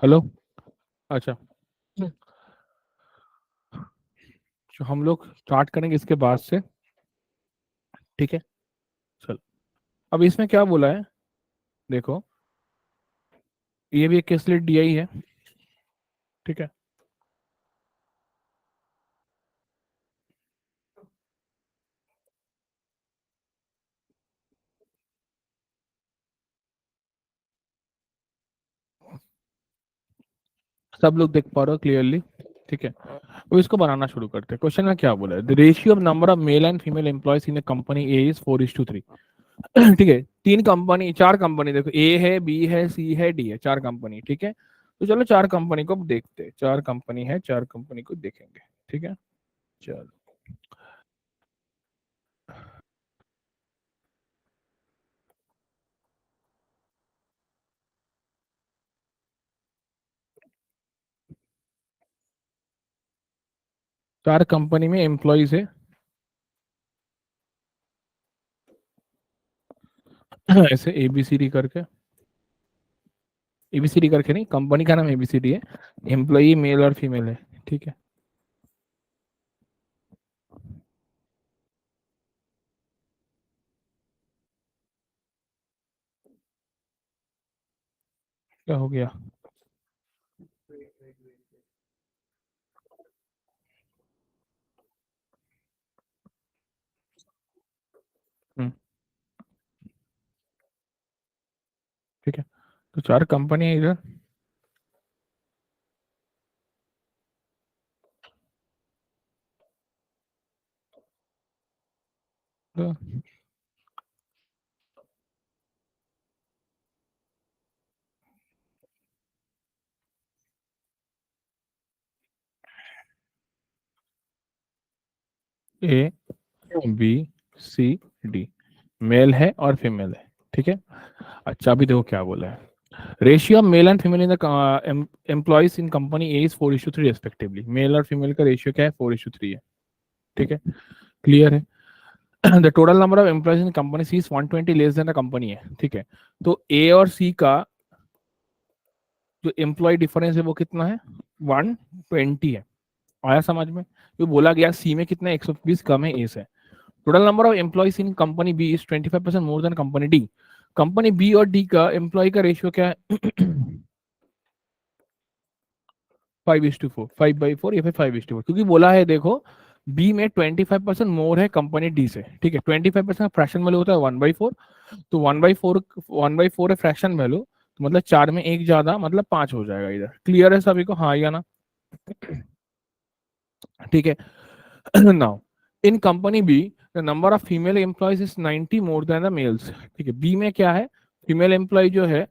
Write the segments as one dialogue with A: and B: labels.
A: Hello. अच्छा, तो हम लोग स्टार्ट करेंगे इसके बाद से। ठीक है, चलो। अब इसमें क्या बोला है, देखो, ये भी एक केस लेट दिया ही है। ठीक है, सब लोग देख पा रहे हो क्लियरली। ठीक है, अब इसको बनाना शुरू करते हैं। क्वेश्चन में क्या बोला है, the ratio of number of male and female employees in company A is 4:3। ठीक है, तीन कंपनी, चार कंपनी, देखो ए है, बी है, सी है, डी है, चार कंपनी। ठीक है, तो चलो चार कंपनी को देखते हैं। चार कंपनी है, चार कंपनी को देखेंगे। ठीक है, चलो। चार कंपनी में एम्प्लॉयज है ऐसे ABCD करके। ABCD करके नहीं, कंपनी का नाम ABCD है। एम्प्लॉई मेल और फीमेल है। ठीक है, क्या हो गया? हम्म, ठीक है, तो चार कंपनी है इधर। तो ABCD मेल है और फीमेल है। ठीक है, अच्छा अभी देखो क्या बोला है। Ratio of male and female in the employees in company A is 4:3 respectively. Male और फीमेल का रेशियो क्या है? 4:3 है। ठीक है, क्लियर है। The total number of employees in company C is 120 less than the company है। ठीक है, तो ए और सी का जो एम्प्लॉय डिफरेंस है वो कितना है? 120 है। आया समझ में? जो बोला गया सी में कितना है, 120 कम है ए से। Total number of employees in company B is 25% more than company D. Company B और डी का एम्प्लॉय का रेशियो क्या है? 5:4, 5/4 या फिर 5:4, क्योंकि बोला है देखो, बी में 25% मोर है कंपनी डी से। ठीक है, 25% फ्रैक्शन वैल्यू होता है 1/4। तो 1/4, 1/4 है फ्रैक्शन वैल्यू, तो मतलब चार में एक ज्यादा, मतलब 5 हो जाएगा इधर। क्लियर है सभी को, हाँ या ना? ठीक है, now in company be the number of female employees is 90 more than the mails. ठीक है, बी में क्या है, फीमेल एम्प्लॉय जो है,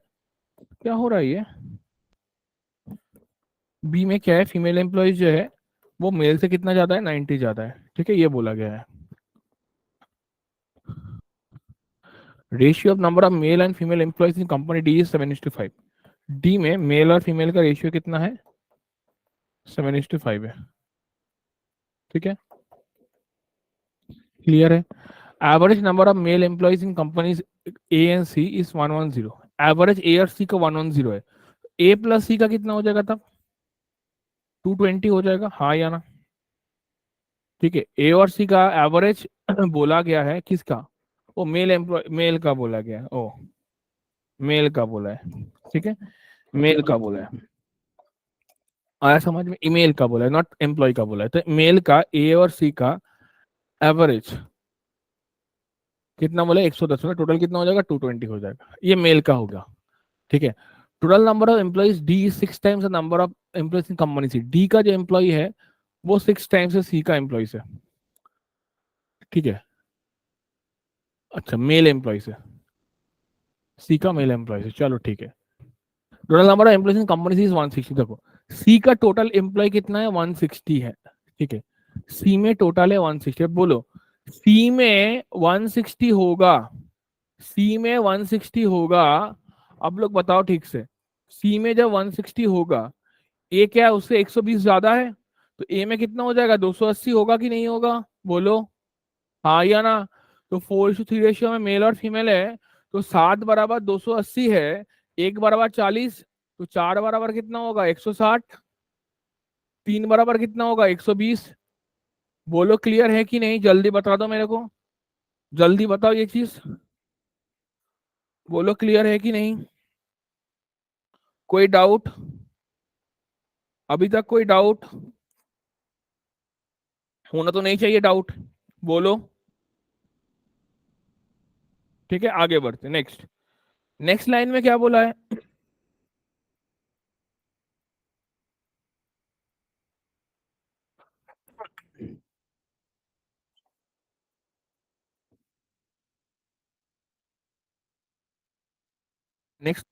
A: क्या हो रहा है ये, बी में क्या है, फीमेल एम्प्लॉयज जो है वो मेल से कितना ज्यादा है? 90 ज्यादा है। ठीक है, ये बोला गया है। Ratio of number of male and female employees in company D is 7:5। D में मेल और फीमेल का रेशियो कितना है? 7:5 है। ठीक है, क्लियर है। Average number of male employees in companies A and C is 110। Average A और सी का 110 है। ए प्लस सी का कितना हो जाएगा तब? 220 हो जाएगा, हाँ या ना? ठीक है, ए और सी का एवरेज बोला गया है किसका? वो मेल एम्प्लॉय, मेल का बोला गया है। ओ, मेल का बोला है। ठीक है, मेल का बोला है। आया समझ में? ईमेल का बोला है, नॉट एम्प्लॉय का बोला है। तो मेल का ए और सी का एवरेज कितना बोला? 110 में टोटल कितना हो जाएगा? 220 हो जाएगा। ये मेल का होगा। ठीक है, total number of employees D is 6 times the number of employees in company C. D का जो एम्प्लॉय है वो 6 टाइम्स है सी का एम्प्लॉइज है। ठीक है, अच्छा मेल एम्प्लॉइज है, सी का मेल एम्प्लॉइज है, चलो ठीक है। Total number of employees in company C is 160। देखो, सी का टोटल एम्प्लॉय कितना है? 160 है। ठीक है, सी में टोटल है 160। अब बोलो, सी में 160 होगा, सी में 160 होगा। अब लोग बताओ ठीक से, सी में जब 160 होगा, ए क्या है, उससे 120 ज्यादा है, तो ए में कितना हो जाएगा? 280 होगा कि नहीं होगा? बोलो, हाँ या ना? तो 4:3 रेशियो में मेल और फीमेल है, तो 7 बराबर 280 है, 1 बराबर 40, तो 4 बराबर कितना होगा 160, 3 बराबर कितना होगा 120। बोलो क्लियर है कि नहीं, जल्दी बता दो मेरे को, जल्दी बताओ ये चीज, बोलो क्लियर है कि नहीं, कोई डाउट, अभी तक कोई डाउट, होना तो नहीं चाहिए डाउट, बोलो। ठीक है आगे बढ़ते, नेक्स्ट, नेक्स्ट लाइन में क्या बोला है। नेक्स्ट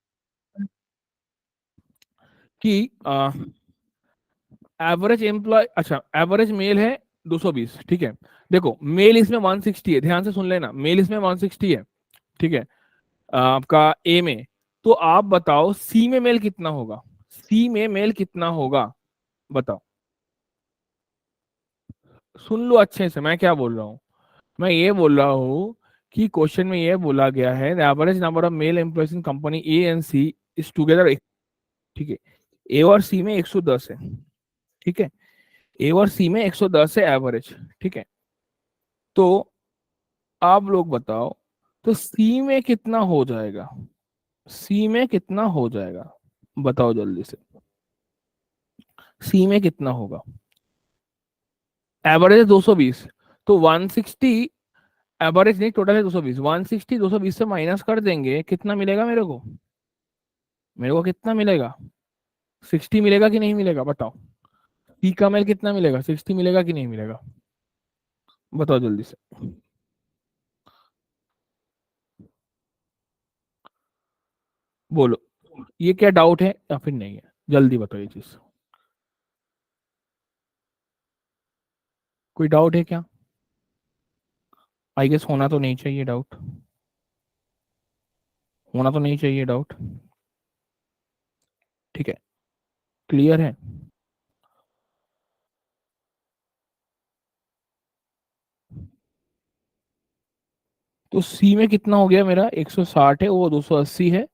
A: कि एवरेज एम्प्लॉय, अच्छा एवरेज मेल है 220, ठीक है। देखो मेल इसमें 160 है, ध्यान से सुन लेना, मेल इसमें 160 है, ठीक है, आपका ए में। तो आप बताओ सी में मेल कितना होगा, सी में मेल कितना होगा, बताओ। सुन लो अच्छे से मैं क्या बोल रहा हूँ, मैं ये बोल रहा हूँ कि क्वेश्चन में ये बोला गया है average number of male employees in company A and C is together, ठीक है। ए और सी में 110 है, ठीक है, ए और सी में 110 है एवरेज, ठीक है। तो आप लोग बताओ, तो सी में कितना हो जाएगा, सी में कितना हो जाएगा, बताओ जल्दी से, सी में कितना होगा। एवरेज है 220, तो 160, एवरेज नहीं टोटल है 220, 160 220 से माइनस कर देंगे कितना मिलेगा मेरे को, मेरे को कितना मिलेगा, 60 मिलेगा कि नहीं मिलेगा बताओ। सी का मेल कितना मिलेगा, 60 मिलेगा कि नहीं मिलेगा, बताओ जल्दी से, बोलो। ये क्या डाउट है या फिर नहीं है, जल्दी बताओ ये चीज, कोई डाउट है क्या, आई गेस होना तो नहीं चाहिए डाउट, होना तो नहीं चाहिए डाउट, ठीक है, क्लियर है। तो सी में कितना हो गया मेरा, 160 है, वो 280 है,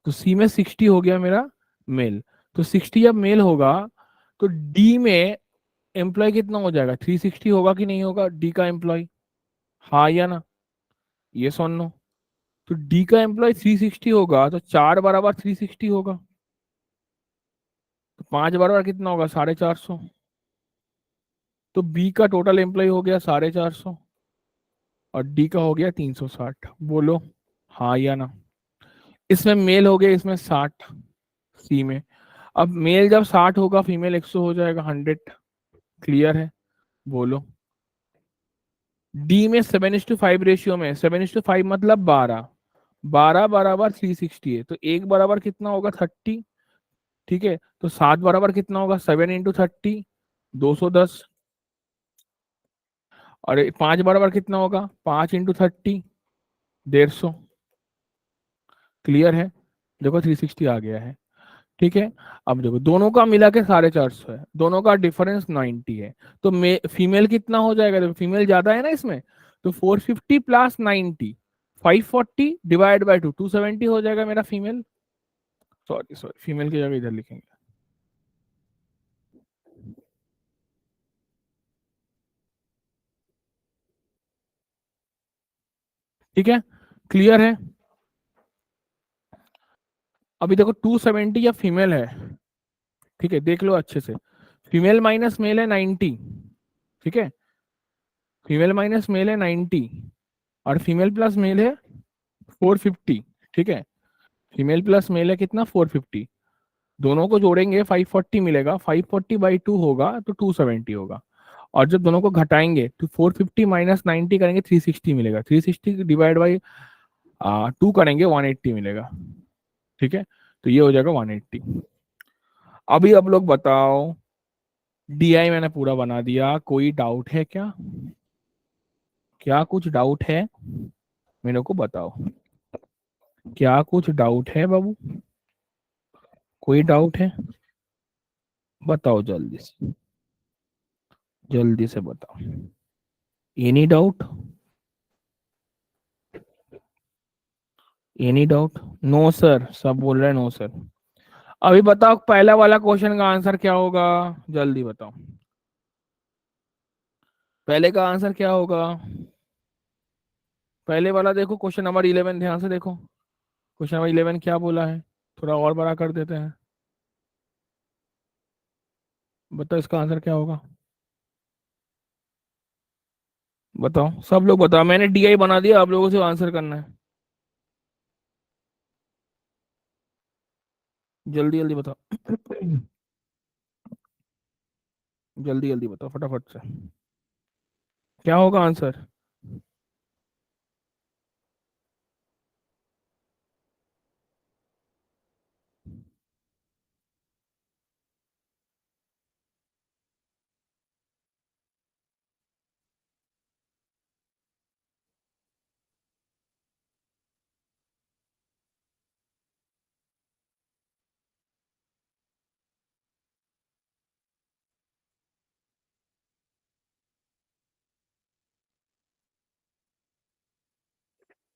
A: तो सी में 60 हो गया मेरा मेल। तो 60 जब मेल होगा तो डी में एम्प्लॉय कितना हो जाएगा, 360 होगा कि नहीं होगा डी का एम्प्लॉय, हाँ या ना, ये सुन लो। तो डी का एम्प्लॉय 360 होगा तो 4 बराबर 360 होगा, तो 5 बराबर कितना होगा 450। तो बी का टोटल एम्प्लॉय हो गया 450 और डी का हो गया 360, बोलो हाँ या ना। इसमें मेल हो गया इसमें 60, सी में। अब मेल जब 60 होगा फीमेल 100 हो जाएगा 100, क्लियर है, बोलो। डी में 7:5 रेशियो में, 7:5 मतलब 12, 12 बराबर 360 है, तो एक बराबर कितना होगा 30, ठीक है। तो 7 बराबर कितना होगा 7 × 30, 210। और 5 बराबर कितना होगा 5 × 30, 150, क्लियर है। देखो 360 आ गया है, ठीक है। अब देखो दोनों का मिला के 450 है, दोनों का डिफरेंस 90 है, तो फीमेल कितना हो जाएगा, देखो फीमेल ज्यादा है ना इसमें, तो 450 प्लस 90, 540 डिवाइड बाई 270 हो जाएगा मेरा फीमेल, सॉरी सॉरी फीमेल की जगह इधर लिखेंगे, ठीक है, क्लियर है। अभी देखो 270 या फीमेल है, ठीक है, देख लो अच्छे से, फीमेल माइनस मेल है 90, ठीक है, फीमेल माइनस मेल है 90 और फीमेल प्लस मेल है 450, ठीक है, फीमेल प्लस मेल है कितना 450, दोनों को जोड़ेंगे 540 मिलेगा, 540/2 होगा तो 270 होगा, और जब दोनों को घटाएंगे तो 450 माइनस 90 करेंगे 360 मिलेगा, 360 डिवाइड बाई 2 करेंगे 180 मिलेगा, ठीक है। तो ये हो जाएगा 180। अभी अब लोग बताओ, डीआई मैंने पूरा बना दिया, कोई डाउट है क्या, क्या कुछ डाउट है, मेरे को बताओ, क्या कुछ डाउट है बाबू, कोई डाउट है, बताओ जल्दी से, जल्दी से बताओ, any doubt, any doubt, no sir, सब बोल रहे हैं नो सर। अभी बताओ पहला वाला क्वेश्चन का आंसर क्या होगा, जल्दी बताओ। पहले का आंसर क्या होगा? पहले वाला देखो, क्वेश्चन नंबर 11 ध्यान से देखो। क्वेश्चन नंबर 11 क्या बोला है, थोड़ा और बड़ा कर देते हैं। बताओ इसका आंसर क्या होगा। बताओ सब लोग बताओ, मैंने डीआई बना दिया, आप लोगों से आंसर करना है। जल्दी जल्दी बताओ। जल्दी जल्दी बताओ फटाफट से, क्या होगा आंसर।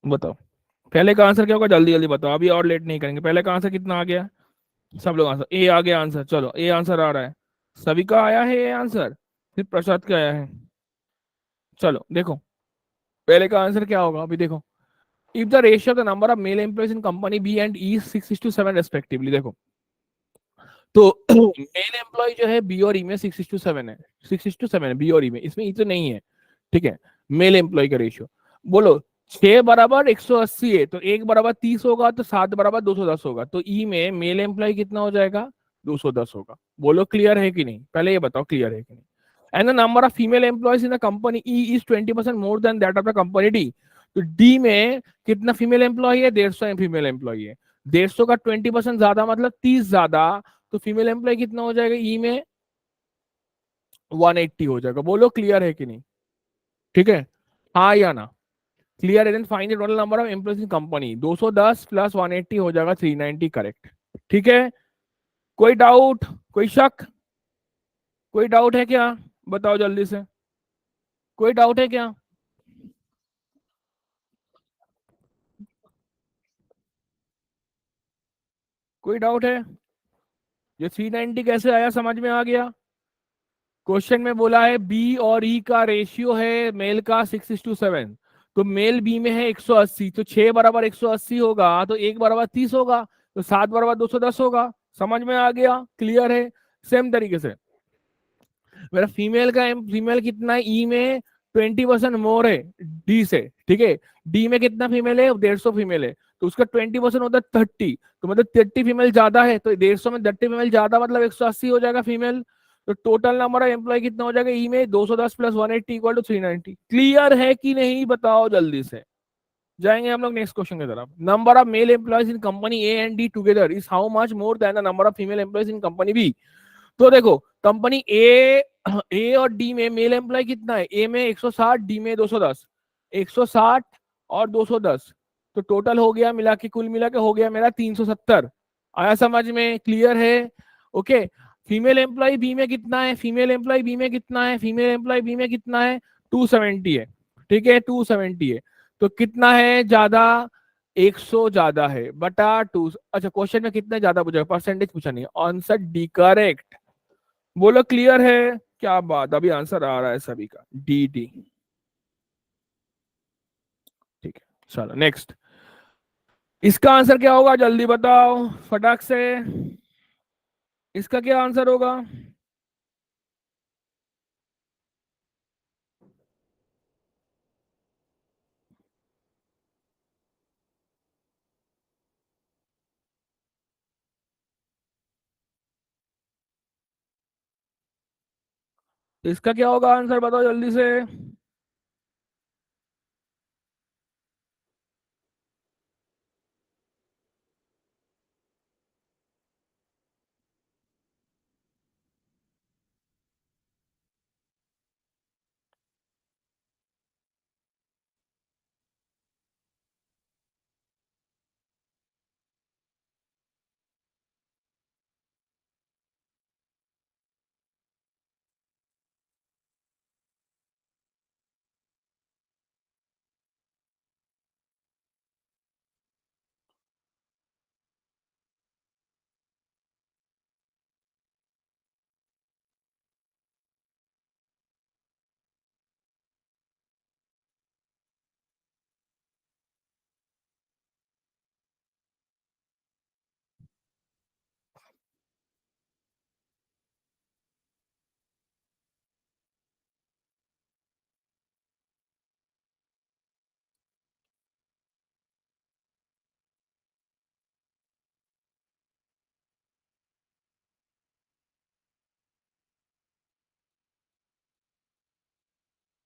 A: बताओ पहले का आंसर क्या होगा, जल्दी जल्दी बताओ, अभी और लेट नहीं करेंगे। पहले का आंसर कितना आ गया? सब लोग आंसर ए आ गया आंसर, चलो ए आंसर आ रहा है। सभी का आया है ए आंसर, फिर प्रसाद का आया है। चलो देखो पहले का आंसर क्या होगा, अभी देखो। If the ratio of the number of male employees in company B and E 6:7 respectively, देखो तो मेल एम्प्लॉय जो है बी और ई में 6:7 है। 6:7 है बी और ई में, इसमें ई तो नहीं है, ठीक है। मेल एम्प्लॉय का रेशियो, बोलो 6 बराबर 180 है, तो 1 बराबर 30 होगा, तो 7 बराबर 210 होगा, तो ई में मेल एम्प्लॉय कितना हो जाएगा, 210 होगा। बोलो क्लियर है कि नहीं, पहले ये बताओ क्लियर है कि नहीं। And the number of female employees in the company E is 20% more than that of the company D. तो डी में कितना फीमेल एम्प्लॉय है, 150 फीमेल एम्प्लॉय है। 150 का 20% ज्यादा मतलब 30 ज्यादा, तो फीमेल एम्प्लॉय कितना हो जाएगा ई में, 180 हो जाएगा। बोलो क्लियर है कि नहीं, ठीक है, हाँ या ना। क्लियर है, then find the total number of employees in company, 210 plus 180 हो जाएगा 390, करेक्ट। ठीक है, कोई डाउट, कोई शक, कोई डाउट है क्या, बताओ जल्दी से, कोई डाउट है क्या? कोई डाउट है? ये 390 कैसे आया, समझ में आ गया? क्वेश्चन में बोला है बी और ई का रेशियो है मेल का 6:7, तो मेल बी में है 180, तो 6 बराबर 180 होगा, तो 1 बराबर 30 होगा, तो 7 बराबर 210 होगा। समझ में आ गया, क्लियर है। सेम तरीके से मेरा फीमेल का फीमेल कितना है ई में, 20% मोर है डी से, ठीक है। डी में कितना फीमेल है, 150 फीमेल है, तो उसका 20% होता है 30, तो मतलब 30 फीमेल ज्यादा है, तो 150 में 30 फीमेल ज्यादा मतलब 180 हो जाएगा फीमेल। तो टोटल नंबर ऑफ एम्प्लॉय कितना हो जाएगा ई में, 210 प्लस 180 इक्वल टू 390। क्लियर है कि नहीं, बताओ जल्दी से। जाएंगे हम लोग नेक्स्ट क्वेश्चन की तरफ। Number of male employees in company A and D together is how much more than the number of female employees in company B. तो देखो कंपनी ए और डी में मेल एम्प्लॉय कितना है, ए में 160, डी में 210, 160 और 210, तो टोटल हो गया मिला के, कुल मिला के हो गया मेरा 370। आया समझ में, क्लियर है? ओके। फीमेल एम्प्लॉय बी में कितना है, फीमेल एम्प्लॉय बी में कितना है, फीमेल एम्प्लॉय बी में कितना है, 270 है, ठीक है 270 है। तो कितना है ज्यादा, 100 ज्यादा है बटा टू। अच्छा क्वेश्चन में कितना ज्यादा पूछा, परसेंटेज पूछा नहीं, आंसर डी करेक्ट। बोलो क्लियर है, क्या बात, अभी आंसर आ रहा है सभी का, डी डी। ठीक है, चलो नेक्स्ट। इसका आंसर क्या होगा, जल्दी बताओ फटाक से। इसका क्या आंसर होगा? इसका क्या होगा आंसर, बताओ जल्दी से।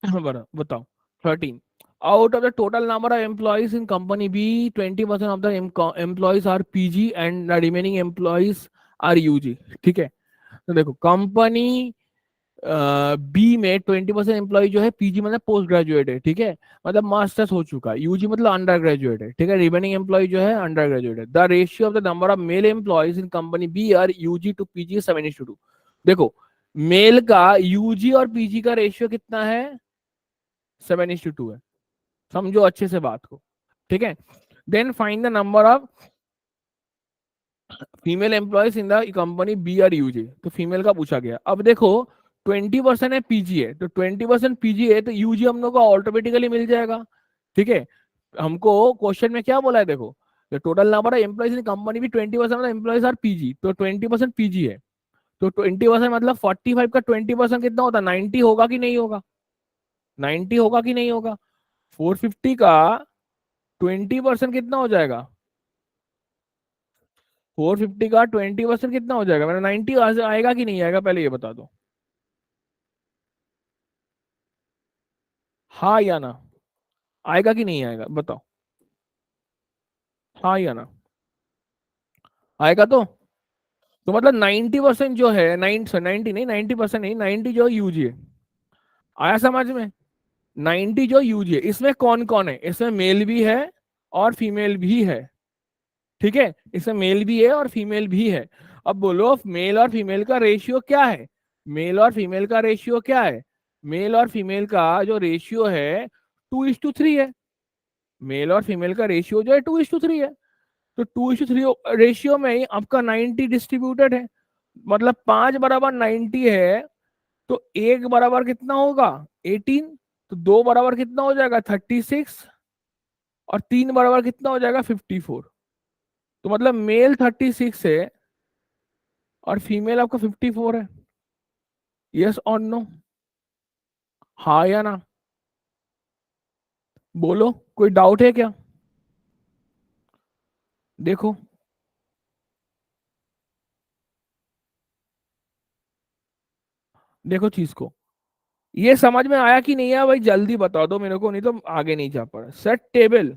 A: बताओ 13। Out of the total number of employees in company B, 20% of the employees are PG and the remaining employees are UG। ठीक है, तो देखो कंपनी बी में 20% एम्प्लॉय जो है पीजी मतलब पोस्ट ग्रेजुएट है, ठीक है, मतलब मास्टर्स हो चुका है, यूजी मतलब अंडर ग्रेजुएट है, ठीक है, रिमेनिंग एम्प्लॉय जो है अंडर ग्रेजुएट है। The ratio of the number of male employees in company B are UG to PG 7:2। देखो मेल का यूजी और पीजी का रेशियो कितना है, 7:2 है। समझो अच्छे से बात को, ठीक है। Then find the number of female employees in the company B are UG, तो फीमेल का पूछा गया। अब देखो 20% है पीजी है, तो 20% पीजी है तो यूजी हम लोग को ऑटोमेटिकली मिल जाएगा, ठीक है। हमको क्वेश्चन में क्या बोला है, देखो total number of employees in company भी 20% एम्प्लॉयज आर पीजी, तो 20% पीजी है, तो 20% मतलब 45 का 20% कितना होता है, 90 होगा कि नहीं होगा, 90 होगा कि नहीं होगा। 450 का 20% कितना हो जाएगा, 450 का 20% कितना हो जाएगा, मेरा 90 आएगा कि नहीं आएगा, पहले ये बता दो, हाँ या ना, आएगा कि नहीं आएगा बताओ, हाँ या ना, आएगा तो मतलब 90% जो है, 90 नहीं, 90% नहीं, 90 जो यूजी है, आया समझ में, 90 जो यूजी है, इसमें कौन कौन है, इसमें मेल भी है और फीमेल भी है, ठीक है, इसमें मेल भी है और फीमेल भी है। अब बोलो मेल और फीमेल का रेशियो क्या है, मेल और फीमेल का रेशियो क्या है, मेल और फीमेल का जो रेशियो है 2:3 है, मेल और फीमेल का रेशियो जो है 2:3 है, तो 2:3 रेशियो में ही आपका 90 डिस्ट्रीब्यूटेड है, मतलब 5 बराबर 90 है, तो एक बराबर कितना होगा 18, तो दो बराबर कितना हो जाएगा 36, और तीन बराबर कितना हो जाएगा 54, तो मतलब मेल 36 है और फीमेल आपका 54 है। यस और नो, हाँ या ना, बोलो कोई डाउट है क्या, देखो देखो चीज को, ये समझ में आया कि नहीं आया भाई, जल्दी बता दो मेरे को, नहीं तो आगे नहीं जा पा रहा। सेट टेबल,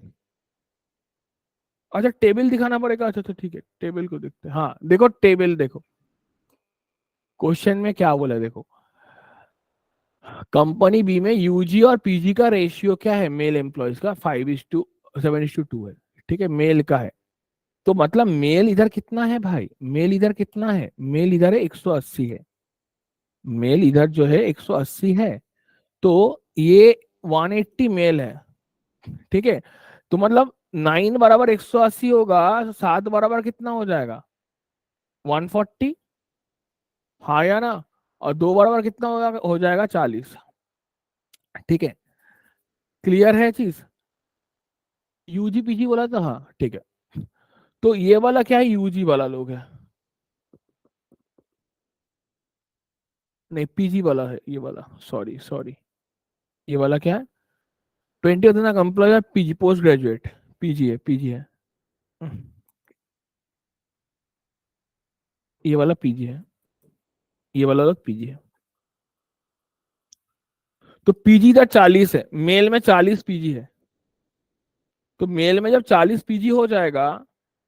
A: अच्छा टेबल दिखाना पड़ेगा, अच्छा अच्छा ठीक है, टेबल को देखते हैं, हाँ देखो टेबल देखो, क्वेश्चन में क्या बोला है, देखो कंपनी बी में यूजी और पीजी का रेशियो क्या है, मेल एम्प्लॉयज का 5:7:2 है, ठीक है, मेल का है, तो मतलब मेल इधर कितना है भाई, मेल इधर कितना है, मेल इधर है 180 है, मेल इधर जो है 180 है, तो ये 180 मेल है, ठीक है, तो मतलब 9 बराबर 180 होगा, 7 बराबर कितना हो जाएगा 140, हाँ या ना, और दो बराबर कितना हो जाएगा 40, ठीक है, क्लियर है चीज, यूजी पीजी बोला था, हाँ ठीक है। तो ये वाला क्या है, यूजी वाला लोग है, नहीं पीजी वाला है ये वाला, सॉरी सॉरी, ये वाला क्या है, 20 उतना एम्प्लॉय है पीजी पोस्ट ग्रेजुएट, पीजी है, पीजी है, हम्म, ये वाला पीजी है, ये वाला लोग पीजी है, तो पीजी इधर 40 है, मेल में 40 पीजी है, तो मेल में जब 40 पीजी हो जाएगा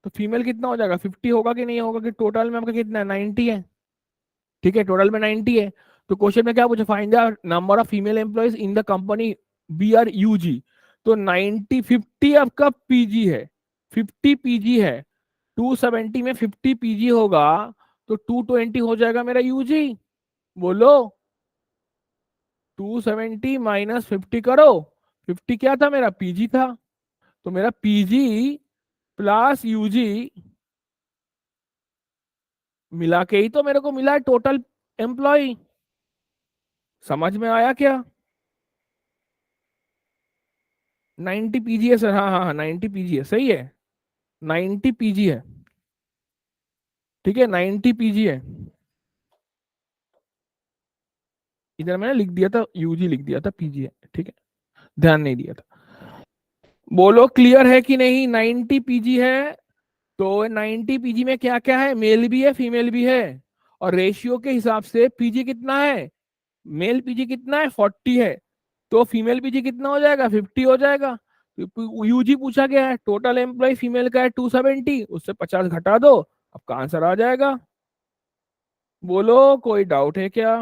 A: तो फीमेल कितना हो जाएगा 50 होगा कि नहीं होगा, कि टोटल में आपका कितना है 90 है, ठीक है, टोटल में 90 है। तो क्वेश्चन में क्या पूछा, find the number of female employees in the company B are UG, तो 90 50 आपका पीजी है, 50 पीजी है, 270 में 50 पीजी होगा, तो 220 हो जाएगा मेरा यूजी, बोलो 270 माइनस 50 करो, 50 क्या था मेरा पीजी था, तो मेरा पीजी प्लस यूजी मिला के ही तो मेरे को मिला है टोटल एम्प्लॉय, समझ में आया क्या, 90 पीजी है सर, हाँ हाँ हाँ 90 पीजी है, सही है, 90 पीजी है, ठीक है 90 पीजी है, इधर मैंने लिख दिया था यूजी लिख दिया था पीजी है, ठीक है, ध्यान नहीं दिया था। बोलो क्लियर है कि नहीं, 90 पीजी है, तो 90 पीजी में क्या क्या है, मेल भी है फीमेल भी है, और रेशियो के हिसाब से पीजी कितना है, मेल पीजी कितना है 40 है, तो फीमेल पीजी कितना हो जाएगा, 50 हो जाएगा। यूजी पूछा गया है, टोटल एम्प्लॉय फीमेल का है 270, उससे 50 घटा दो, आपका आंसर आ जाएगा। बोलो, कोई डाउट है क्या?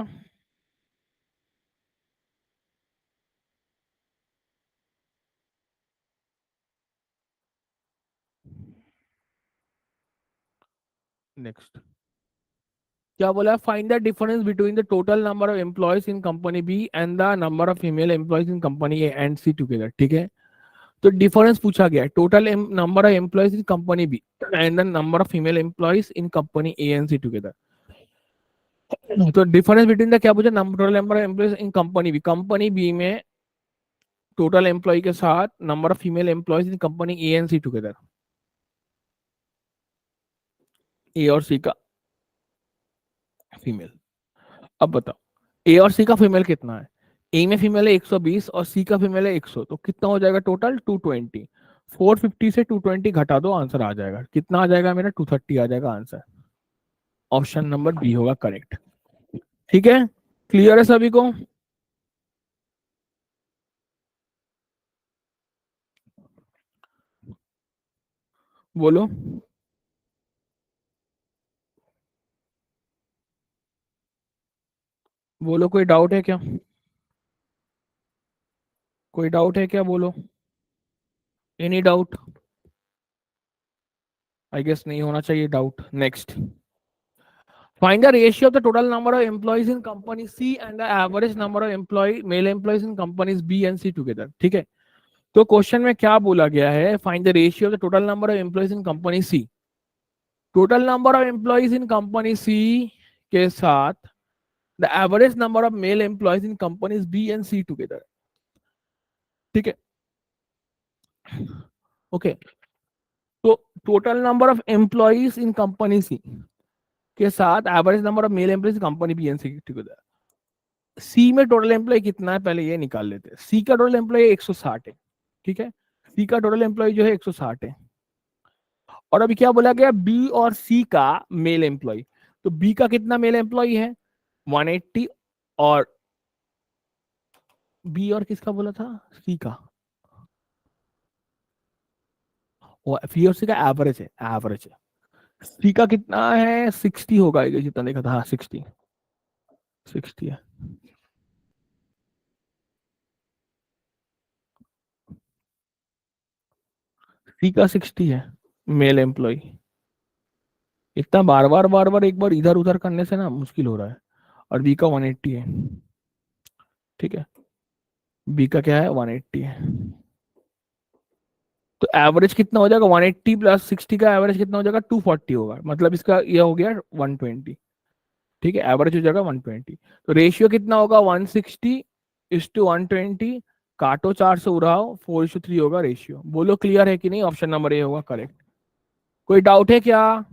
A: नेक्स्ट क्या बोला, find the difference between the total number of employees in company B and the number of female employees in company A and C together. ठीक है, तो डिफरेंस पूछा गया है, total number of employees in company B and the number of female employees in company A and C together. तो difference between the क्या पूछा, number total number of employees in company B में total employ के साथ number of female employees in company A and C together, A और C का female. अब बताओ, ए और सी का फीमेल कितना है? ए में फीमेल है 120 और सी का फीमेल है 100, तो कितना हो जाएगा टोटल, 220। 450 से 220 घटा दो, आंसर आ जाएगा। कितना आ जाएगा मेरा, 230 आ जाएगा आंसर। ऑप्शन नंबर बी होगा करेक्ट। ठीक है, क्लियर है सभी को? बोलो, बोलो, कोई डाउट है क्या? कोई डाउट है क्या, बोलो। Any doubt? आई गेस नहीं होना चाहिए doubt. Next, find the ratio of the total number of employees in company C and the average number of male employees in companies B and C together। ठीक है, तो question में क्या बोला गया है, find the ratio of the total number of employees in company C, total number of employees in company C के साथ the average number of male employees in companies B and C together. ठीक है, okay, तो total number of employees in company C के साथ average number of male employees company B and C together. C में total employ कितना है, पहले ये निकाल लेते हैं। सी का टोटल एम्प्लॉय 160 है। ठीक है, सी का टोटल एम्प्लॉय जो है 160 है। और अभी क्या बोला गया, बी और सी का मेल एम्प्लॉय, तो बी का कितना मेल एम्प्लॉय है, 180, और बी और किसका बोला था, सी का, वो बी और सी का एवरेज है, एवरेज है। सी का कितना है, 60 होगा, ये जितना देखा था, हाँ 60, 60 है। सी का 60 है मेल एम्प्लॉय। इतना बार बार एक बार इधर उधर करने से ना मुश्किल हो रहा है। और बी का 180 है। ठीक है, बी का क्या है, 180 है। तो एवरेज कितना हो जाएगा, 180 प्लस 60 का एवरेज कितना हो जाएगा, 240 होगा, मतलब इसका ये हो गया 120। ठीक है, एवरेज हो जाएगा 120। तो रेशियो कितना होगा, 160:120, काटो 4 से उड़ाओ, 4:3 होगा रेशियो। बोलो क्लियर है कि नहीं, ऑप्शन नंबर ए होगा करेक्ट। कोई डाउट है क्या?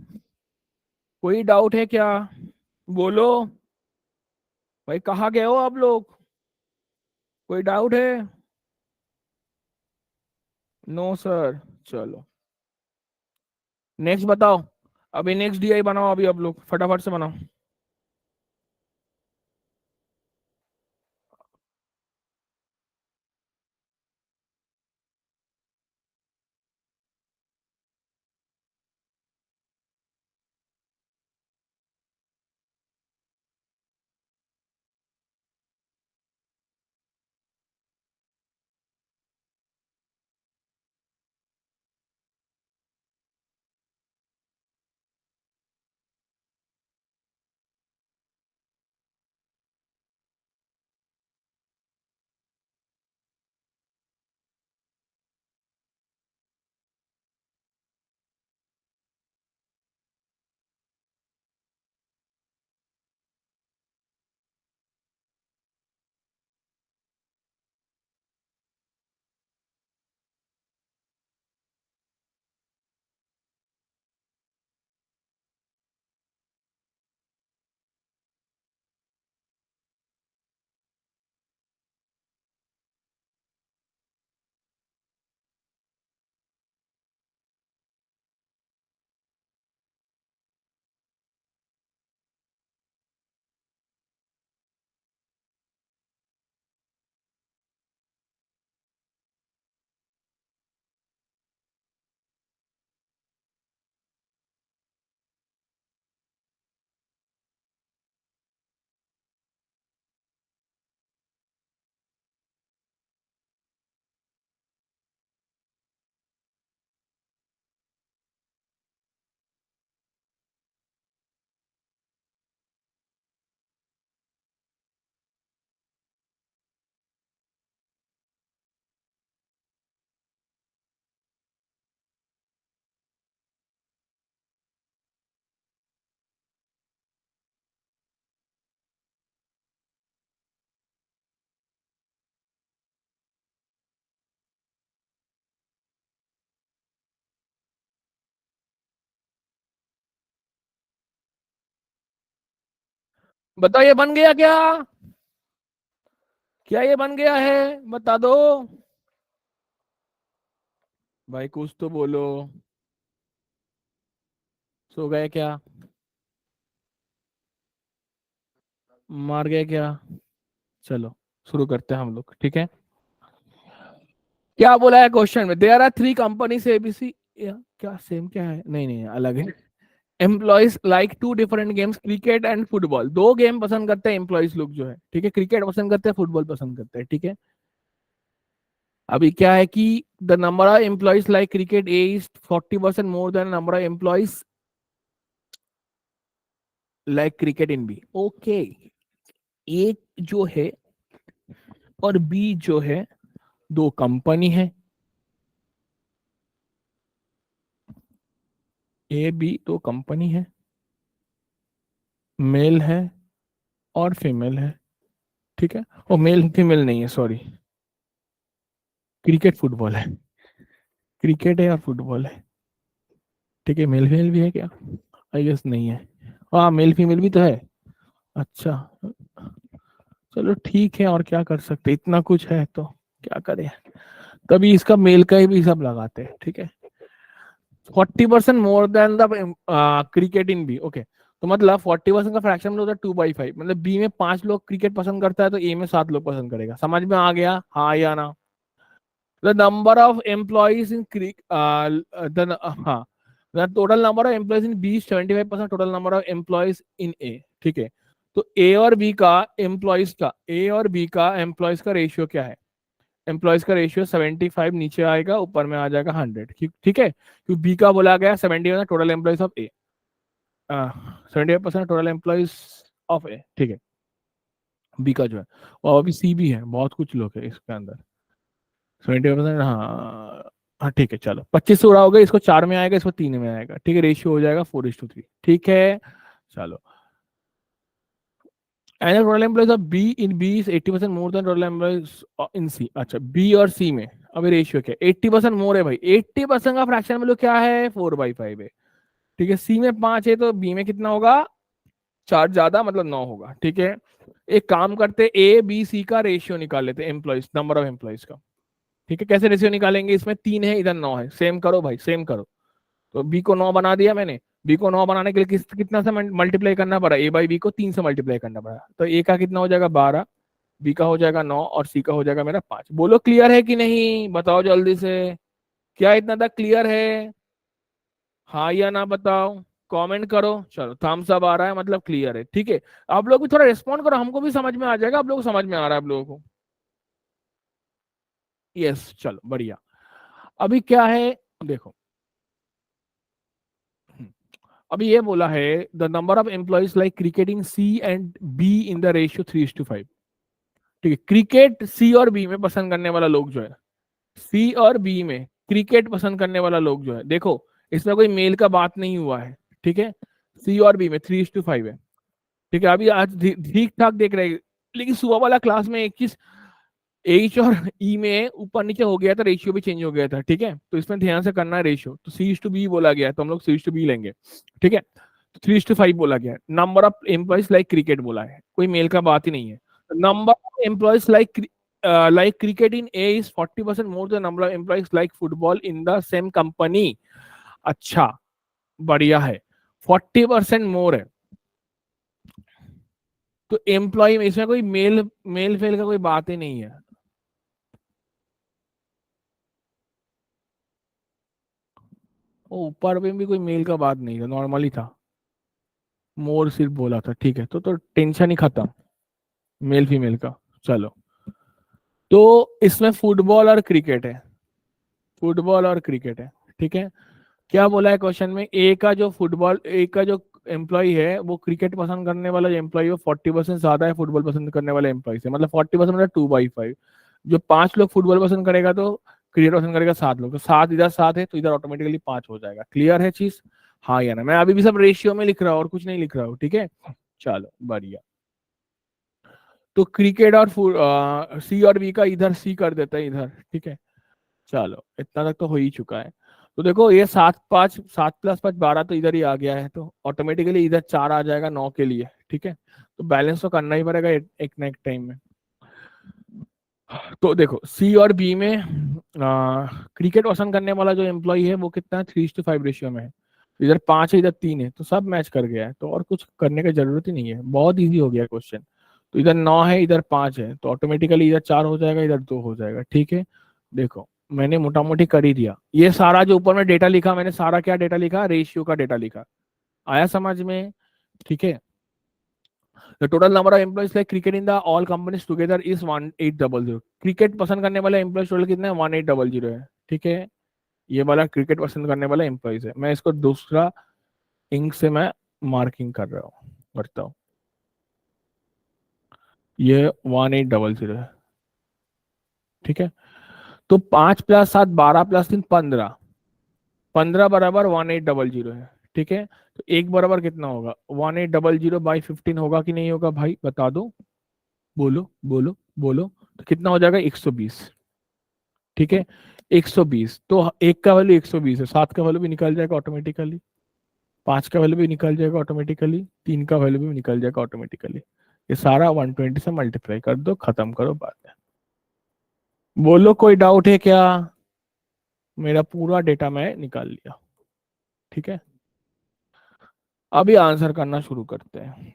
A: कोई डाउट है क्या? बोलो भाई, कहाँ गए हो आप लोग? कोई डाउट है? No sir. चलो नेक्स्ट बताओ। अभी नेक्स्ट डीआई बनाओ, अभी आप लोग फटाफट से बनाओ। बताओ ये बन गया क्या? क्या ये बन गया है? बता दो भाई, कुछ तो बोलो। सो गए क्या? मार गए क्या? चलो शुरू करते हैं हम लोग, ठीक है। क्या बोला है क्वेश्चन में? There are three companies ABC. क्या सेम क्या है? नहीं नहीं अलग है। Employees like two different games, cricket and football. दो गेम पसंद करते हैं एम्प्लॉयज लोग जो है, ठीक है। क्रिकेट पसंद करते हैं, फुटबॉल पसंद करते हैं, ठीक है। अभी क्या है कि the number of employees like cricket A is 40% more than number of employees like cricket in B. Okay, A जो है और बी जो है, दो कंपनी है। ए बी दो कंपनी है, मेल है और फीमेल है, ठीक है। और मेल फीमेल नहीं है, सॉरी, क्रिकेट फुटबॉल है। क्रिकेट है और फुटबॉल है, ठीक है। मेल फीमेल भी है क्या? आई गेस नहीं है। हाँ मेल फीमेल भी तो है। अच्छा, चलो ठीक है, और क्या कर सकते, इतना कुछ है तो क्या करें। तभी इसका मेल का ही भी सब लगाते हैं, ठीक है। 40% more than the cricket in B, okay. तो मतलब 40% का फ्रैक्शन में होता है 2/5, मतलब बी में 5 लोग क्रिकेट पसंद करता है तो ए में 7 लोग पसंद करेगा। समझ में आ गया, हाँ या ना? The number of employees in crick हाँ, the total number of employees in B 75% total number of employees in A, ठीक है। तो ए और बी का एम्प्लॉइज का, ए और बी का एम्प्लॉइज का रेशियो क्या है? एम्प्लॉयज का रेशियो 75 नीचे आएगा, ऊपर में आ जाएगा 100, ठीक है। क्योंकि बी का बोला गया 70 total employees of A, 75% total employees of A, ठीक है। बी का जो है, और अभी सी भी है, बहुत कुछ लोग है इसके अंदर। 70%, हाँ हाँ ठीक है। चलो 25 से उड़ा होगा, इसको 4 में आएगा, इसको 3 में आएगा, ठीक है। रेशियो हो जाएगा 4:3, ठीक है। चलो, annual total employees of B in B is 80% more than total employees in C. अच्छा, बी और सी में अभी रेशियो क्या है? 80% मोर है भाई। 80% का फ्रैक्शन वैल्यू क्या है? 4/5 है, ठीक है। सी में 5 है तो बी में कितना होगा? 4 ज्यादा, मतलब 9 होगा, ठीक है। एक काम करते, ए बी सी का रेशियो निकाल लेते हैं, एम्प्लॉयज, नंबर ऑफ एम्प्लॉयज का, ठीक है। कैसे रेशियो निकालेंगे? इसमें 3 है, इधर 9 है, सेम करो भाई, सेम करो। तो बी को 9 बना दिया मैंने। बी को 9 बनाने के लिए कितना से मल्टीप्लाई करना पड़ा? ए बाई बी को 3 से मल्टीप्लाई करना पड़ा, तो ए का कितना हो जाएगा? 12, बी का हो जाएगा 9 और सी का हो जाएगा मेरा 5। बोलो क्लियर है कि नहीं? बताओ जल्दी से। क्या इतना तक क्लियर है? हाँ या ना बताओ, कमेंट करो। चलो थम्स अप आ रहा है, मतलब क्लियर है, ठीक है। आप लोग भी थोड़ा रिस्पॉन्ड करो, हमको भी समझ में आ जाएगा। आप लोग को समझ में आ रहा है आप लोगों को? यस, चलो बढ़िया। अभी क्या है, देखो। अभी ये बोला है the number of employees like cricketing C and B in the ratio 3:5, ठीक है। क्रिकेट सी और बी में पसंद करने वाला लोग जो है, सी और बी में क्रिकेट पसंद करने वाला लोग जो है, देखो इसमें कोई मेल का बात नहीं हुआ है, ठीक है। सी और बी में 3:5 है, ठीक है। अभी आज ठीक ठाक देख रहे हैं, लेकिन सुबह वाला क्लास में 21 एच और ई में ऊपर नीचे हो गया था, रेशियो भी चेंज हो गया था, ठीक है। तो इसमें ध्यान से करना है रेशियो। तो सी:2 बी बोला गया है, तो हम लोग सी:2 बी लेंगे, ठीक है। तो 3:5 बोला गया है। Number of employees like cricket बोला है, कोई मेल का बात ही नहीं है। Number of employees like cricket in A is 40% more than number of employees like football in the same company. अच्छा, बढ़िया है। 40% मोर है, तो एम्प्लॉय में इसमें कोई मेल मेल फेल का कोई बात ही नहीं है। वो ऊपर में भी कोई मेल का बात नहीं था, नॉर्मली था। मोर सिर्फ बोला था, ठीक है। तो टेंशन ही खत्म मेल फीमेल का। चलो, तो इसमें फुटबॉल और क्रिकेट है, फुटबॉल और क्रिकेट है, ठीक है। क्या बोला है क्वेश्चन में? ए का जो एम्प्लॉय है वो क्रिकेट पसंद करने वाला जो एम्प्लॉय है 40% ज्यादा है फुटबॉल पसंद करने वाले एम्प्लॉय से, मतलब 40% मतलब 2/5। जो 5 लोग फुटबॉल पसंद करेगा तो क्रिकेट पसंद करेगा 7 लोग, तो 7 इधर 7 है तो इधर ऑटोमेटिकली 5 हो जाएगा। क्लियर है चीज? हाँ या ना? मैं अभी भी सब रेशियो में लिख रहा हूँ और कुछ नहीं लिख रहा हूँ, ठीक है। चलो बढ़िया। तो क्रिकेट और सी और बी का इधर सी कर देता है इधर, ठीक है। चलो इतना तक तो हो ही चुका है। तो देखो ये 7 + 5 12 तो इधर ही आ गया है, तो ऑटोमेटिकली इधर 4 आ जाएगा 9 के लिए, ठीक है। तो बैलेंस तो करना ही पड़ेगा एक ना एक टाइम में। तो देखो सी और बी में क्रिकेट पसंद करने वाला जो एम्प्लॉय है वो कितना है, 3:5 रेशियो में है। इधर 5 है इधर 3 है, तो सब मैच कर गया है, तो और कुछ करने की जरूरत ही नहीं है, बहुत इजी हो गया क्वेश्चन। तो इधर 9 है इधर 5 है, तो ऑटोमेटिकली इधर 4 हो जाएगा इधर 2 हो जाएगा। ठीक है, देखो मैंने मोटा मोटी कर ही दिया। ये सारा जो ऊपर में डेटा लिखा मैंने, सारा क्या डेटा लिखा, रेशियो का डेटा लिखा। आया समझ में? ठीक है। The total number of employees like cricket in the all companies together is 1800। Cricket पसंद करने वाले एम्प्लॉयज टोटल कितने हैं, 1800 है। ठीक है, ये वाला क्रिकेट पसंद करने वाला एम्प्लॉयज है। मैं इसको दूसरा इंक से मैं मार्किंग कर रहा हूँ, करता हूँ। ये 1800 है। ठीक है, तो 5 + 7 12 + 3 15, 15 बराबर 1800 है। ठीक है, तो एक बराबर कितना होगा, 1800/15 होगा कि नहीं होगा भाई, बता दो, बोलो बोलो बोलो। तो कितना हो जाएगा, 120। ठीक है, 120, तो एक का वैल्यू 120 है, 7 का वैल्यू भी निकल जाएगा ऑटोमेटिकली, 5 का वैल्यू भी निकल जाएगा ऑटोमेटिकली, 3 का वैल्यू भी निकल जाएगा ऑटोमेटिकली। ये सारा 120 से मल्टीप्लाई कर दो, खत्म करो बात है। बोलो कोई डाउट है क्या? मेरा पूरा डेटा मैं निकाल लिया। ठीक है, अभी आंसर करना शुरू करते हैं।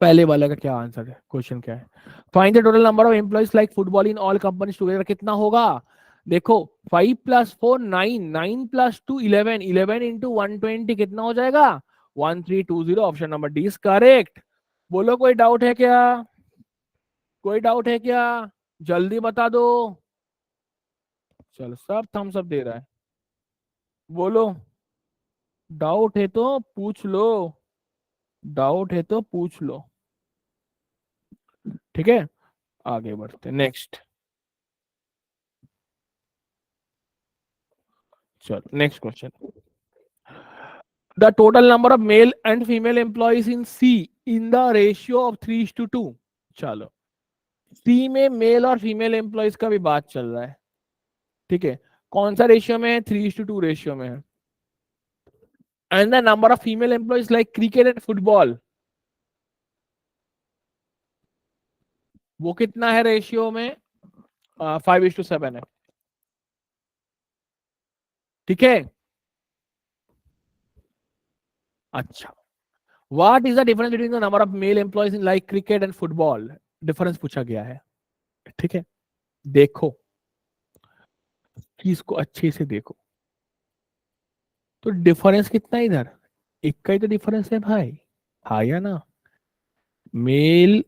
A: पहले वाले का क्या आंसर है, क्वेश्चन क्या है, find the total number of employees like football in all companies together, कितना होगा। देखो 5 + 4 9, 9 + 2 11, 11 इंटू 120 कितना हो जाएगा, 1320। Option number D is correct. बोलो कोई डाउट है क्या, कोई डाउट है क्या, जल्दी बता दो। चलो सब थम्स अप दे रहा है, बोलो डाउट है तो पूछ लो, डाउट है तो पूछ लो। ठीक है, आगे बढ़ते नेक्स्ट। चलो next question. The total number of male and female employees in C in the ratio of 3:2। चलो सी में मेल और फीमेल एम्प्लॉयज का भी बात चल रहा है। ठीक है, कौन सा रेशियो में है, 3:2 रेशियो में है। And the number of female employees like cricket and football, वो कितना है रेशियो में, 5:7 है। ठीक है, अच्छा, what is the difference between the number of male employees in like cricket and football, difference पूछा गया है। ठीक है, देखो चीज को अच्छे से देखो, तो डिफरेंस कितना है इधर, एक का ही तो डिफरेंस है भाई, हाँ या ना, मेल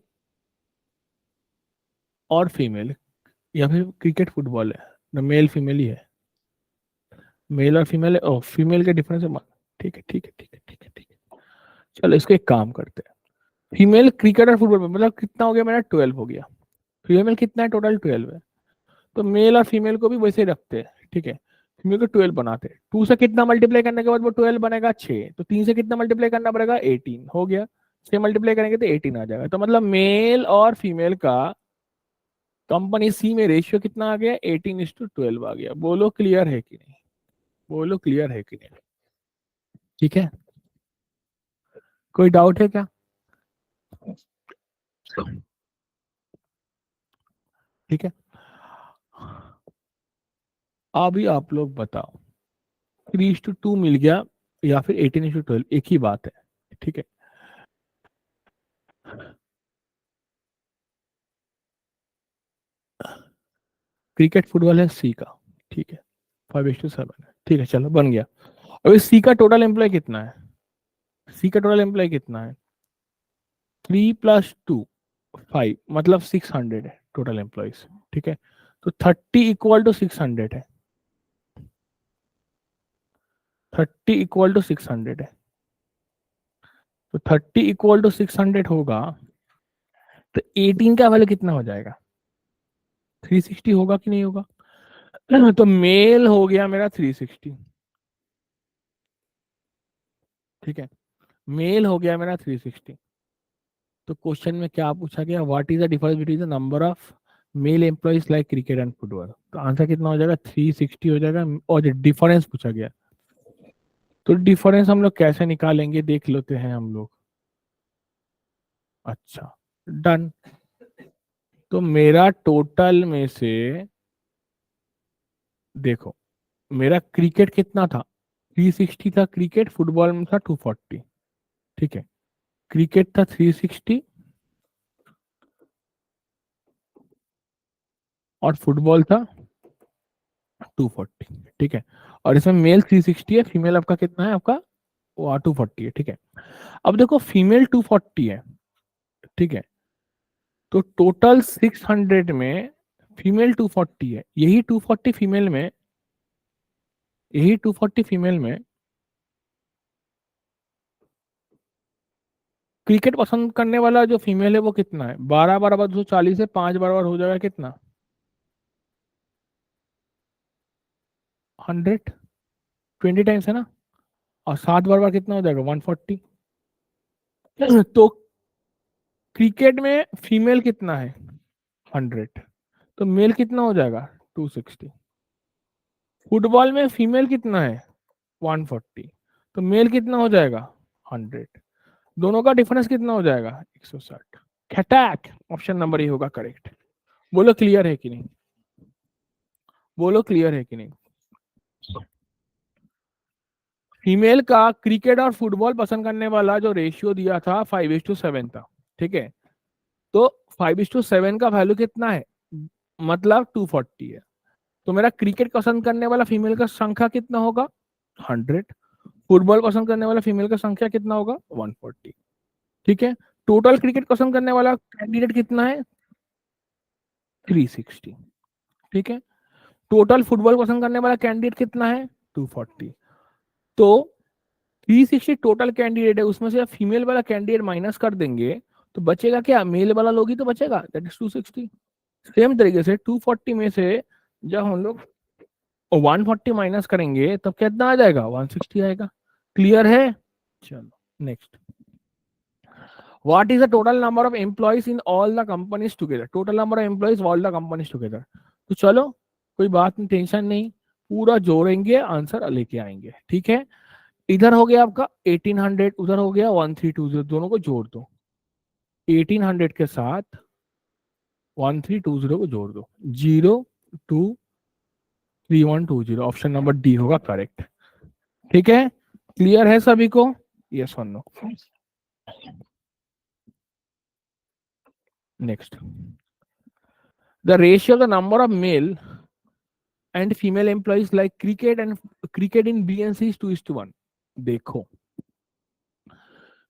A: और फीमेल, या फिर क्रिकेट फुटबॉल है ना, मेल फीमेल ही है, मेल और फीमेल है, फीमेल के डिफरेंस है। ठीक है ठीक है ठीक है ठीक है ठीक है, चलो इसको एक काम करते हैं। फीमेल क्रिकेट और फुटबॉल में मतलब कितना हो गया मेरा, 12 हो गया। फीमेल कितना है, टोटल 12 है, तो मेल और फीमेल को भी वैसे ही रखते हैं। ठीक है, फीमेल को 12 बनाते हैं, 2 से कितना मल्टीप्लाई करने के बाद वो 12 बनेगा, 6, तो 3 से कितना मल्टीप्लाई करना पड़ेगा, 18 हो गया, 6 मल्टीप्लाई करेंगे तो 18 आ जाएगा। तो मतलब मेल और फीमेल का कंपनी सी में रेशियो कितना आ गया, 18:12 आ गया। बोलो क्लियर है कि नहीं, बोलो क्लियर है कि नहीं। ठीक है, कोई डाउट है क्या? ठीक है, अभी आप लोग बताओ, 3:2 मिल गया या फिर 18:12, एक ही बात है। ठीक है, क्रिकेट फुटबॉल है सी का। ठीक है, 5:7 है। ठीक है, चलो बन गया। अभी सी का टोटल एम्प्लॉय कितना है, सी का टोटल एम्प्लॉय कितना है, 3 + 2 5, मतलब 600 है टोटल एम्प्लॉयज। ठीक है, तो 30 = 600 है, 30 = 600 है, तो 30 = 600 होगा, तो 18 का वैल्यू कितना हो जाएगा, 360 होगा कि नहीं होगा। तो मेल हो गया मेरा 360। ठीक है, मेल हो गया मेरा 360। तो क्वेश्चन में क्या पूछा गया, what is the difference between the number of male employees like cricket and football, तो आंसर कितना हो जाएगा, 360 हो जाएगा। और जो डिफरेंस पूछा गया, तो डिफरेंस हम लोग कैसे निकालेंगे देख लेते हैं हम लोग। अच्छा, डन। तो मेरा टोटल में से देखो, मेरा क्रिकेट कितना था, 360 था क्रिकेट, फुटबॉल में था 240। ठीक है, क्रिकेट था 360 और फुटबॉल था 240। ठीक है, और इसमें मेल 360 है, फीमेल आपका कितना है, आपका वो 240 है। ठीक है, अब देखो फीमेल 240 है। ठीक है, तो टोटल 600 में फीमेल 240 है, यही 240 फीमेल में, यही 240 फीमेल में क्रिकेट पसंद करने वाला जो फीमेल है वो कितना है, 12 बराबर 240 है, 5 बराबर हो जाएगा कितना, 120 टाइम्स है ना, और 7 बराबर कितना हो जाएगा, 140। तो क्रिकेट में फीमेल कितना है, 100, तो मेल कितना हो जाएगा, 260। फुटबॉल में फीमेल कितना है, 140, तो मेल कितना हो जाएगा, 100। दोनों का डिफरेंस कितना हो जाएगा, 160। खटैक, ऑप्शन नंबर ए होगा करेक्ट। बोलो क्लियर है कि नहीं, बोलो क्लियर है कि नहीं। फीमेल का क्रिकेट और फुटबॉल पसंद करने वाला जो रेशियो दिया था 5:7 था। ठीक है, तो 5:7 का वैल्यू कितना है, मतलब 240 है। तो मेरा क्रिकेट पसंद करने वाला फीमेल का संख्या कितना होगा, 100। फुटबॉल पसंद करने वाला फीमेल का संख्या कितना होगा, 140। ठीक है, टोटल क्रिकेट पसंद करने वाला कैंडिडेट कितना है, 360। ठीक है, टोटल फुटबॉल पसंद करने वाला कैंडिडेट कितना है, 240। तो 360 टोटल कैंडिडेट है, उसमें से फीमेल वाला कैंडिडेट माइनस कर देंगे तो बचेगा क्या, मेल वाला लोग ही तो बचेगा, दैट इज 260। सेम तरीके से 240 में से जब हम लोग 140 माइनस करेंगे तब कितना आ जाएगा, 160 आएगा। क्लियर है, चलो next. What is the total number of employees in all the companies together, total number of employees all the companies together. तो चलो कोई बात नहीं, टेंशन नहीं, पूरा जोड़ेंगे आंसर लेके आएंगे। ठीक है, इधर हो गया आपका 1800, उधर हो गया 1320, दोनों को जोड़ दो, 1800 के साथ 1320 को जोड़ दो, 023120, ऑप्शन नंबर डी होगा करेक्ट। ठीक है, क्लियर है सभी को, यस और no. Next, the ratio of the number of male and female employees like cricket in B and C is 2:1। देखो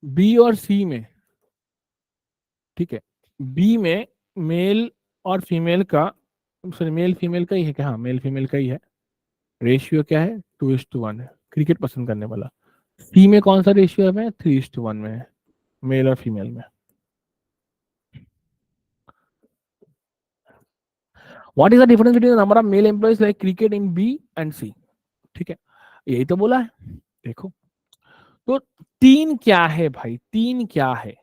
A: बी और सी में, ठीक है, बी में मेल और फीमेल का, सॉरी मेल फीमेल का ही है क्या, हाँ मेल फीमेल का ही है, रेशियो क्या है, 2:1 है क्रिकेट पसंद करने वाला। सी में कौन सा रेशियो है, 3:1 में है, मेल और फीमेल में। What is the difference between the number of male employees like cricket in B and C. ठीक है, यही तो बोला है। देखो, तो तीन क्या है भाई, तीन क्या है,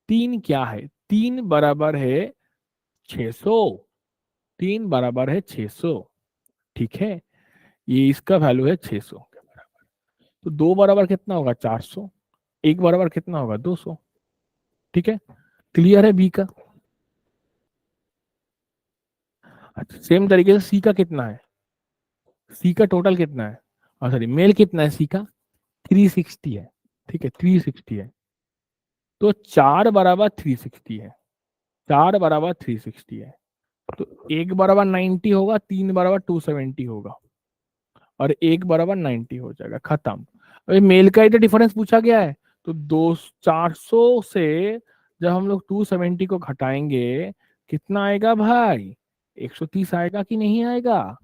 A: तीन क्या है, तीन बराबर है 600, तीन बराबर है 600। ठीक है, ये इसका वैल्यू है 600 के बराबर। तो दो बराबर कितना होगा, 400, एक बराबर कितना होगा, 200। ठीक है, क्लियर है बी का। अच्छा, सेम तरीके से सी का कितना है, सी का टोटल कितना है, और सॉरी मेल कितना है सी का, 360 है। ठीक है, 360 है, तो चार बराबर 360 है, चार बराबर 360 है, तो एक बराबर 90 होगा, तीन बराबर 270 होगा, और एक बराबर 90 हो जाएगा, खत्म। अभी मेल का ही तो डिफरेंस पूछा गया है, तो 400 से जब हम लोग 270 को घटाएंगे कितना आएगा भाई, 130 आएगा कि नहीं आएगा,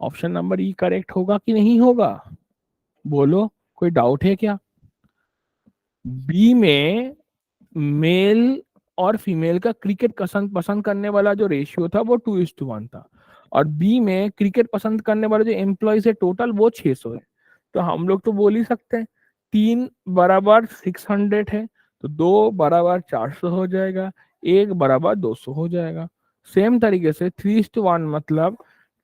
A: ऑप्शन नंबर ई करेक्ट होगा कि नहीं होगा, बोलो कोई डाउट है क्या। बी में मेल और फीमेल का क्रिकेट पसंद पसंद करने वाला जो रेशियो था वो 2:1 था, और बी में क्रिकेट पसंद करने वाले जो एम्प्लॉयज है टोटल वो 600 है। तो हम लोग तो बोल ही सकते हैं तीन बराबर 600 है, तो दो बराबर 400 हो जाएगा, एक बराबर 200 हो जाएगा। सेम तरीके से 3:1 मतलब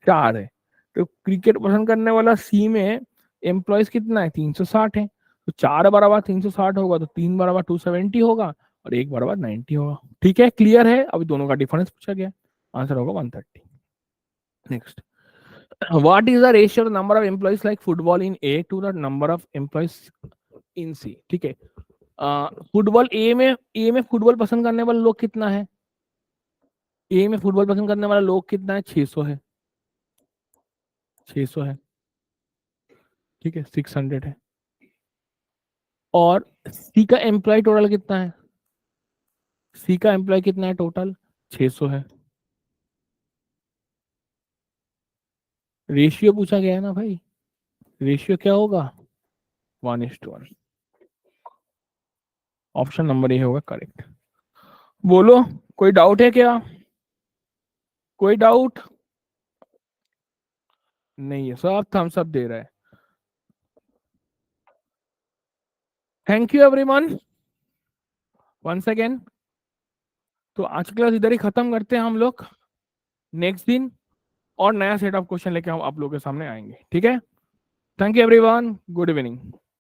A: चार है, तो क्रिकेट पसंद करने वाला सी में एम्प्लॉयज कितना है, 360 है, तो चार बराबर 360 होगा, तो तीन बराबर 270 होगा, और 1/90 होगा। ठीक है, क्लियर है? अभी दोनों का डिफरेंस पूछा गया, आंसर होगा 130। Next, what is the ratio number of employees like football in A to the number of employees in C? ठीक है, फुटबॉल ए में फुटबॉल पसंद करने वाले लोग कितना है? ए में फुटबॉल पसंद करने वाला लोग कितना है? 600 है, 600 है। ठीक है, 600 है। और सी का एम्प्लॉय टोटल कितना है? सी का एम्प्लॉय कितना है टोटल? 600 है। रेशियो पूछा गया है ना भाई, रेशियो क्या होगा? 1:1। ऑप्शन नंबर ए होगा करेक्ट। बोलो, कोई डाउट है क्या? कोई डाउट नहीं है, सब थम्स अप दे रहा है। Thank you everyone once again. तो आज की क्लास इधर ही खत्म करते हैं हम लोग। नेक्स्ट दिन और नया सेट ऑफ क्वेश्चन लेके हम आप लोगों के सामने आएंगे। ठीक है, thank you everyone, good evening.